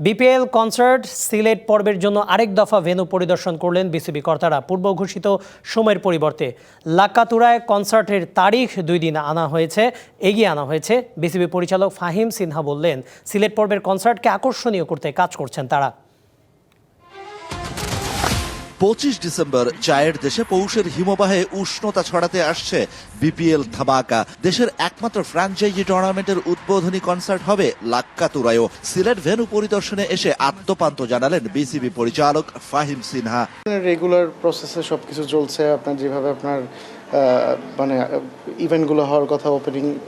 BPL concert Sylhet পর্বের জন্য আরেক দফা ভেন্যু পরিদর্শন করলেন বিসিবি কর্তারা। পূর্ব ঘোষিত সময়ের পরিবর্তে লাক্কাতুরায় কনসার্টের তারিখ 2 দিন এগিয়ে আনা হয়েছে। বিসিবি পরিচালক ফাহিম সিনহা বললেন, সিলেট পর্বের কনসার্টকে আকর্ষণীয় করতে কাজ করছেন তারা। 25 ডিসেম্বর চায়ের দেশে পৌষের হিমবাহে উষ্ণতা ছড়াতে আসছে বিপিএল ধামাকা। দেশের একমাত্র ফ্র্যাঞ্চাইজি টুর্নামেন্টের উদ্বোধনী কনসার্ট হবে লাক্কাতুরায়ও। সিলেট ভেন্যু পরিদর্শনে এসে আত্মপান্ত জানালেন বিসিবি পরিচালক ফাহিম সিনহা। রেগুলার প্রসেসে সবকিছু চলছে। আপনার যেভাবে আপনার মানে ইভেন্টগুলো হওয়ার কথা,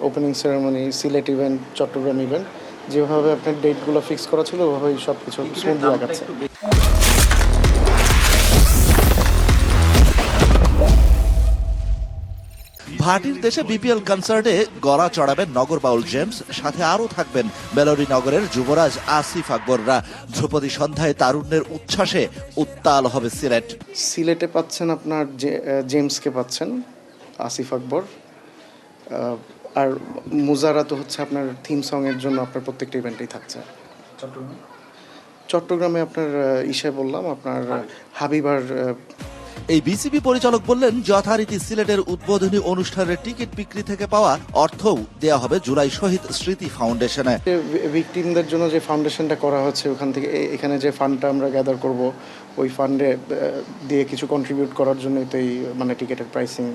opening ceremony, Sylhet event, Chattogram event, যেভাবে আপনার ডেটগুলো ফিক্স করা ছিল ওইভাবেই সবকিছু স্মুথলি আগাচ্ছে। ভাটির দেশে বিপিএল কনসার্টে গড়া চড়াবেন নগর বাউল জেমস, সাথে আরও থাকবেন মেলোডি নগরের যুবরাজ আসিফ আকবররা। ধ্রুপদী সন্ধ্যায় তারুণ্যের উচ্ছ্বাসে উত্তাল হবে সিলেট। সিলেটে পাচ্ছেন আপনার জেমসকে পাচ্ছেন, আসিফ আকবর, আর মুজারা তো হচ্ছে আপনার থিম সংয়ের জন্য আপনার প্রত্যেকটা ইভেন্টেই থাকছে। চট্টগ্রামে আপনার বললাম আপনার হাবিবার। এই বিসিবি পরিচালক বললেন, যথারীতি সিলেটের উদ্বোধনী অনুষ্ঠানের টিকিট বিক্রি থেকে পাওয়া অর্থও দেয়া হবে জুলাই শহীদ স্মৃতি ফাউন্ডেশনে। ভিকটিমদের জন্য যে ফাউন্ডেশনটা করা হচ্ছে, ওখান থেকে এখানে যে ফান্ডটা আমরা গ্যাদার করব, ওই ফান্ডে দিয়ে কিছু কন্ট্রিবিউট করার জন্যই তো এই মানে টিকিটের প্রাইসিং,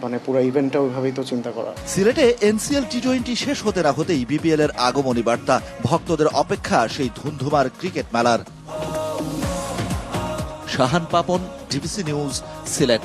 মানে পুরো ইভেন্টটা ওইভাবেই তো চিন্তা করা। সিলেটে এনসিএল টি20 শেষ হতে না হতেই বিপিএল এর আগমনী বার্তা। ভক্তদের অপেক্ষা সেই ধুন্ধুমার ক্রিকেট মেলার। Shahan Papon, DBC news, Sylhet.